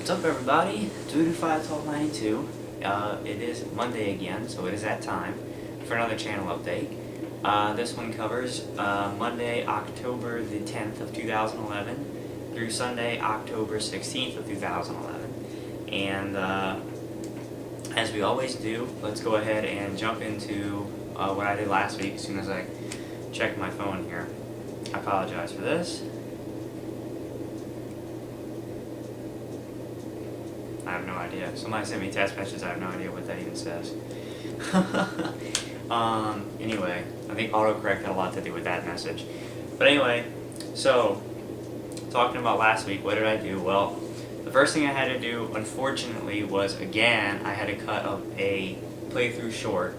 What's up, everybody? 2251292. It is Monday again, so it is that time for another channel update. This one covers Monday, October the 10th of 2011 through Sunday, October 16th of 2011. And as we always do, let's go ahead and jump into what I did last week as soon as I check my phone here. I apologize for this. I have no idea. Somebody sent me text messages. I have no idea what that even says. Anyway, I think autocorrect had a lot to do with that message. But anyway, so talking about last week, what did I do? Well, the first thing I had to do, unfortunately, was again I had to cut up a playthrough short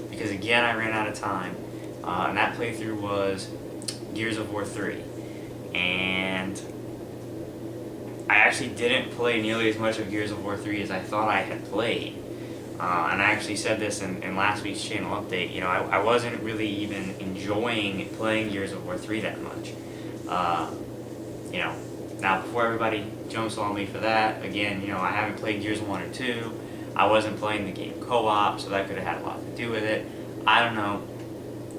because again I ran out of time, and that playthrough was Gears of War 3, and I actually didn't play nearly as much of Gears of War 3 as I thought I had played. And I actually said this in last week's channel update. You know, I wasn't really even enjoying playing Gears of War 3 that much. You know, now before everybody jumps on me for that, again, you know, I haven't played Gears 1 or 2. I wasn't playing the game co-op, so that could have had a lot to do with it. I don't know.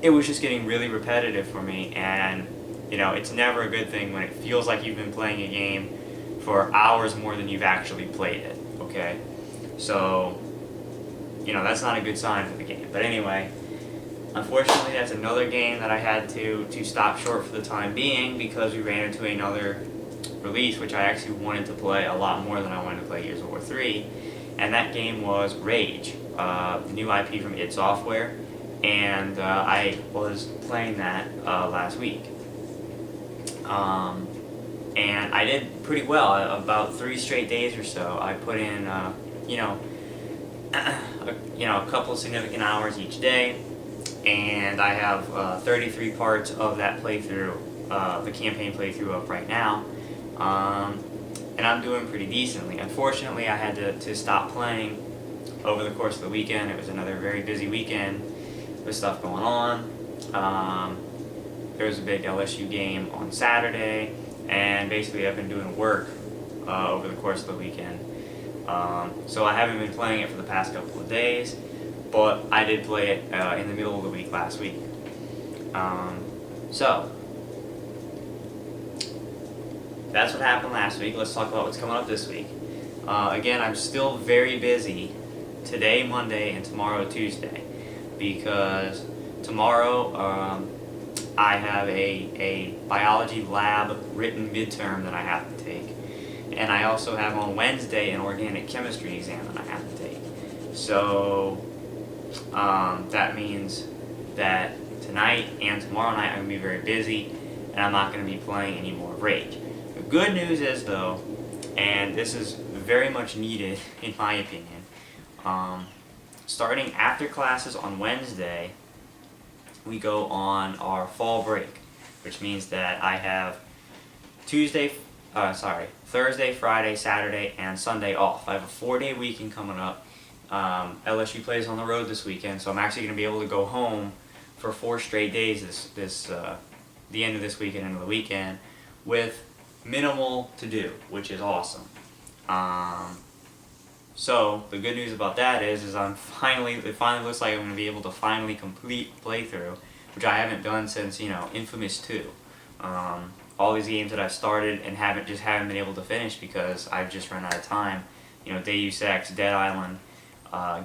It was just getting really repetitive for me, and, you know, it's never a good thing when it feels like you've been playing a game for hours more than you've actually played it, okay? So, you know, that's not a good sign for the game. But anyway, unfortunately that's another game that I had to stop short for the time being because we ran into another release which I actually wanted to play a lot more than I wanted to play Gears of War 3, and that game was Rage, the new IP from id Software, and I was playing that last week. And I did pretty well. About 3 straight days or so, I put in, you know, a couple significant hours each day, and I have 33 parts of that playthrough, the campaign playthrough up right now, and I'm doing pretty decently. Unfortunately, I had to stop playing over the course of the weekend. It was another very busy weekend with stuff going on. There was a big LSU game on Saturday, and basically I've been doing work over the course of the weekend. So I haven't been playing it for the past couple of days, but I did play it in the middle of the week last week. So that's what happened last week. Let's talk about what's coming up this week. Again, I'm still very busy today, Monday, and tomorrow, Tuesday, because tomorrow I have a biology lab written midterm that I have to take. And I also have on Wednesday an organic chemistry exam that I have to take. So that means that tonight and tomorrow night I'm going to be very busy, and I'm not going to be playing any more Rage. The good news is, though, and this is very much needed in my opinion, starting after classes on Wednesday, we go on our fall break, which means that I have Thursday, Friday, Saturday, and Sunday off. I have a 4-day weekend coming up. LSU plays on the road this weekend, so I'm actually going to be able to go home for 4 straight days the end of this weekend and the weekend with minimal to do, which is awesome. So the good news about that is it finally looks like I'm going to be able to finally complete playthrough, which I haven't done since, you know, Infamous 2. All these games that I've started and haven't been able to finish because I've just run out of time. You know, Deus Ex, Dead Island,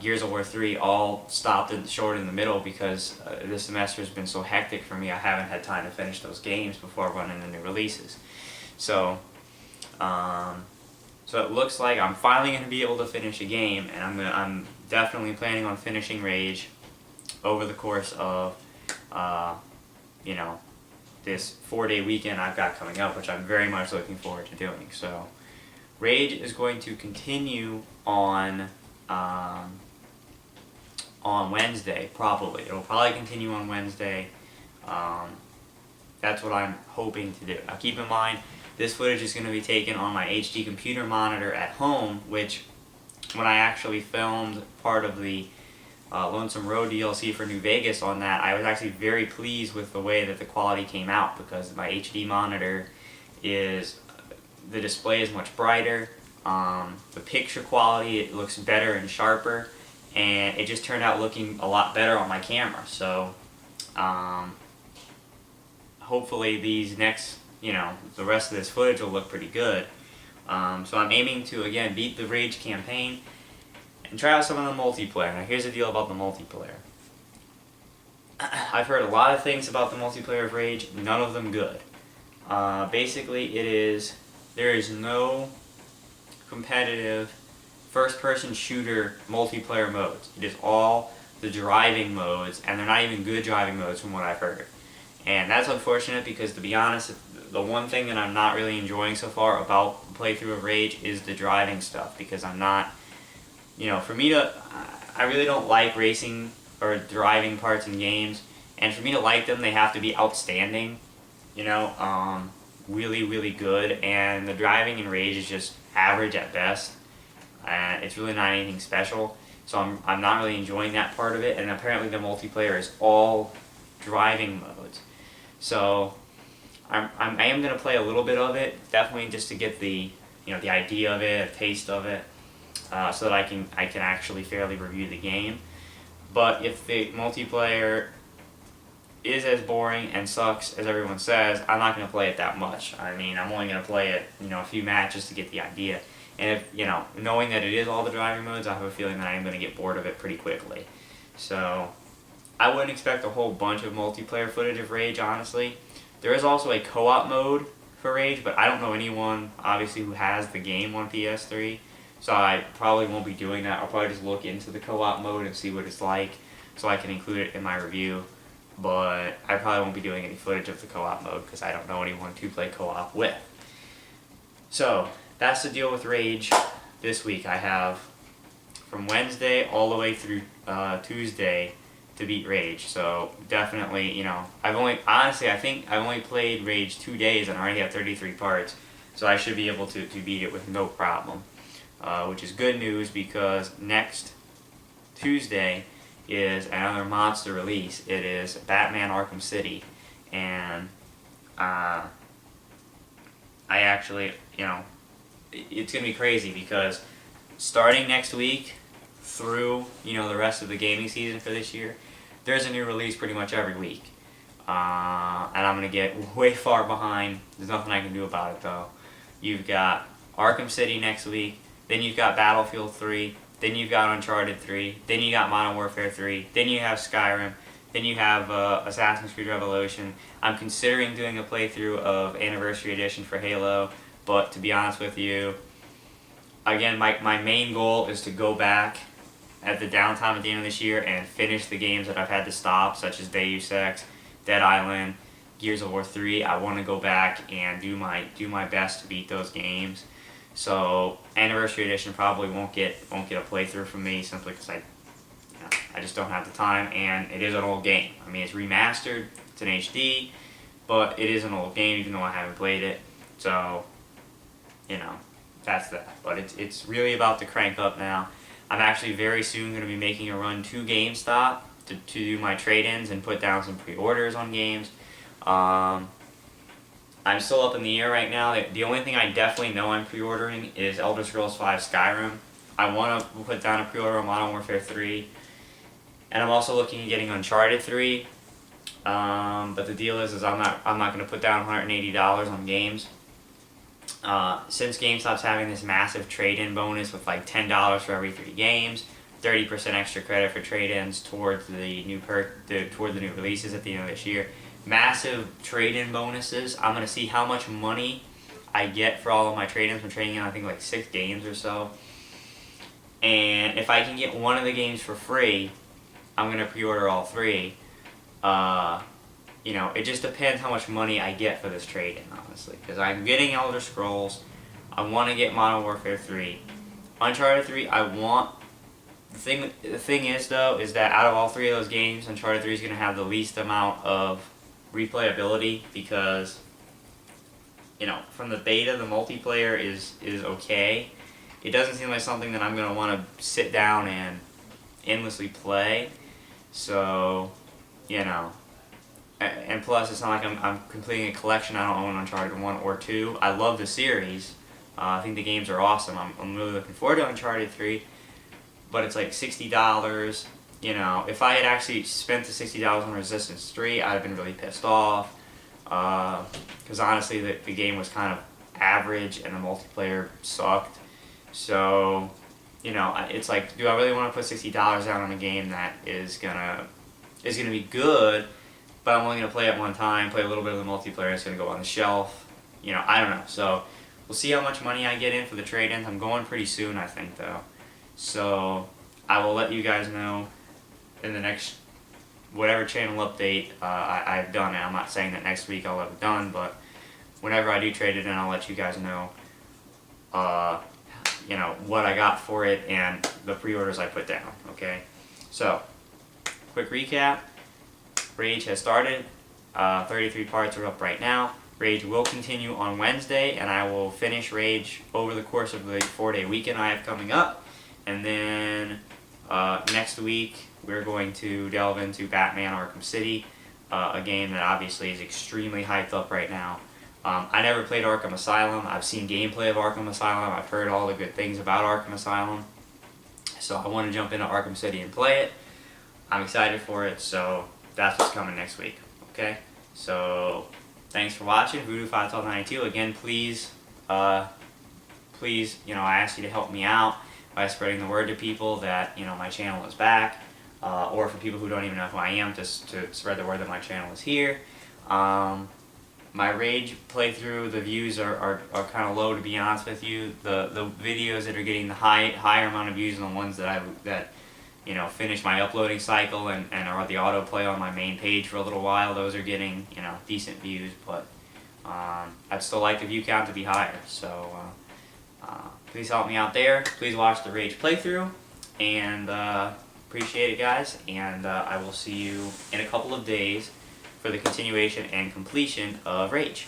Gears of War 3 all stopped short in the middle because this semester has been so hectic for me. I haven't had time to finish those games before running the new releases. So it looks like I'm finally going to be able to finish a game, and I'm definitely planning on finishing Rage over the course of, you know, this 4-day weekend I've got coming up, which I'm very much looking forward to doing. So Rage is going to continue on Wednesday, probably. It'll probably continue on Wednesday. That's what I'm hoping to do. Now keep in mind, this footage is going to be taken on my HD computer monitor at home, which when I actually filmed part of the Lonesome Road DLC for New Vegas on that, I was actually very pleased with the way that the quality came out because my HD monitor the display is much brighter, The picture quality, it looks better and sharper, and it just turned out looking a lot better on my camera. So hopefully these next, the rest of this footage will look pretty good. So I'm aiming to, again, beat the Rage campaign and try out some of the multiplayer. Now here's the deal about the multiplayer. I've heard a lot of things about the multiplayer of Rage, none of them good. Basically, there is no competitive first-person shooter multiplayer modes. It is all the driving modes, and they're not even good driving modes from what I've heard. And that's unfortunate because, to be honest, the one thing that I'm not really enjoying so far about the playthrough of Rage is the driving stuff, because I'm not, for me to, I really don't like racing or driving parts in games, and for me to like them, they have to be outstanding, really, really good, and the driving in Rage is just average at best, and it's really not anything special, so I'm not really enjoying that part of it, and apparently the multiplayer is all driving modes. So I am going to play a little bit of it, definitely just to get the the idea of it, a taste of it, so that I can actually fairly review the game. But if the multiplayer is as boring and sucks as everyone says, I'm not going to play it that much. I mean, I'm only going to play it a few matches to get the idea. And if knowing that it is all the driving modes, I have a feeling that I'm going to get bored of it pretty quickly. So I wouldn't expect a whole bunch of multiplayer footage of Rage, honestly. There is also a co-op mode for Rage, but I don't know anyone, obviously, who has the game on PS3, so I probably won't be doing that. I'll probably just look into the co-op mode and see what it's like, so I can include it in my review, but I probably won't be doing any footage of the co-op mode, because I don't know anyone to play co-op with. So, that's the deal with Rage this week. I have from Wednesday all the way through Tuesday to beat Rage, so definitely, I think I've only played Rage 2 days and I already have 33 parts, so I should be able to beat it with no problem, which is good news because next Tuesday is another monster release. It is Batman Arkham City, and I actually, it's going to be crazy because starting next week through, the rest of the gaming season for this year, there's a new release pretty much every week. And I'm going to get way far behind. There's nothing I can do about it, though. You've got Arkham City next week, then you've got Battlefield 3, then you've got Uncharted 3, then you got Modern Warfare 3, then you have Skyrim, then you have Assassin's Creed Revolution. I'm considering doing a playthrough of Anniversary Edition for Halo, but to be honest with you, again, my main goal is to go back at the downtime at the end of this year and finish the games that I've had to stop, such as Deus Ex, Dead Island, Gears of War 3. I want to go back and do my best to beat those games. So Anniversary Edition probably won't get a playthrough from me simply because I just don't have the time, and it is an old game. I mean, it's remastered, it's in HD, but it is an old game even though I haven't played it. So, that's that. But it's really about to crank up now. I'm actually very soon going to be making a run to GameStop to do my trade-ins and put down some pre-orders on games. I'm still up in the air right now. The only thing I definitely know I'm pre-ordering is Elder Scrolls V Skyrim. I want to put down a pre-order on Modern Warfare 3. And I'm also looking at getting Uncharted 3. But the deal is I'm not going to put down $180 on games. Since GameStop's having this massive trade-in bonus with like $10 for every 3 games, 30% extra credit for trade-ins towards the new releases at the end of this year, massive trade-in bonuses. I'm going to see how much money I get for all of my trade-ins. I'm trading in, I think, like 6 games or so. And if I can get one of the games for free, I'm going to pre-order all 3. It just depends how much money I get for this trade-in, honestly. Because I'm getting Elder Scrolls, I want to get Modern Warfare 3. Uncharted 3, I want... The thing is, though, is that out of all 3 of those games, Uncharted 3 is going to have the least amount of replayability because, from the beta, the multiplayer is okay. It doesn't seem like something that I'm going to want to sit down and endlessly play. So, and plus it's not like I'm completing a collection. I don't own Uncharted 1 or 2. I love the series, I think the games are awesome. I'm really looking forward to Uncharted 3, but it's like $60. You know, if I had actually spent the $60 on Resistance 3, I'd have been really pissed off. Because honestly, the game was kind of average and the multiplayer sucked. So, you know, it's like, do I really want to put $60 down on a game that is gonna be good, but I'm only gonna play it one time, play a little bit of the multiplayer, it's gonna go on the shelf. You know, I don't know. So we'll see how much money I get in for the trade-ins. I'm going pretty soon, I think, though. So I will let you guys know in the next whatever channel update I've done it. I'm not saying that next week I'll have it done, but whenever I do trade it in, I'll let you guys know, you know, what I got for it and the pre-orders I put down, okay? So, quick recap. Rage has started. 33 parts are up right now. Rage will continue on Wednesday, and I will finish Rage over the course of the 4-day weekend I have coming up. And then next week, we're going to delve into Batman Arkham City, a game that obviously is extremely hyped up right now. I never played Arkham Asylum. I've seen gameplay of Arkham Asylum. I've heard all the good things about Arkham Asylum. So I want to jump into Arkham City and play it. I'm excited for it, so that's what's coming next week, okay? So thanks for watching, Voodoo51292. Again, please, you know, I ask you to help me out by spreading the word to people that, you know, my channel is back, or for people who don't even know who I am, just to spread the word that my channel is here. My Rage playthrough, the views are kind of low, to be honest with you. The videos that are getting the higher amount of views are the ones that you know, finish my uploading cycle and are the autoplay on my main page for a little while. Those are getting, you know, decent views, but I'd still like the view count to be higher. So please help me out there. Please watch the Rage playthrough, and appreciate it, guys. And I will see you in a couple of days for the continuation and completion of Rage.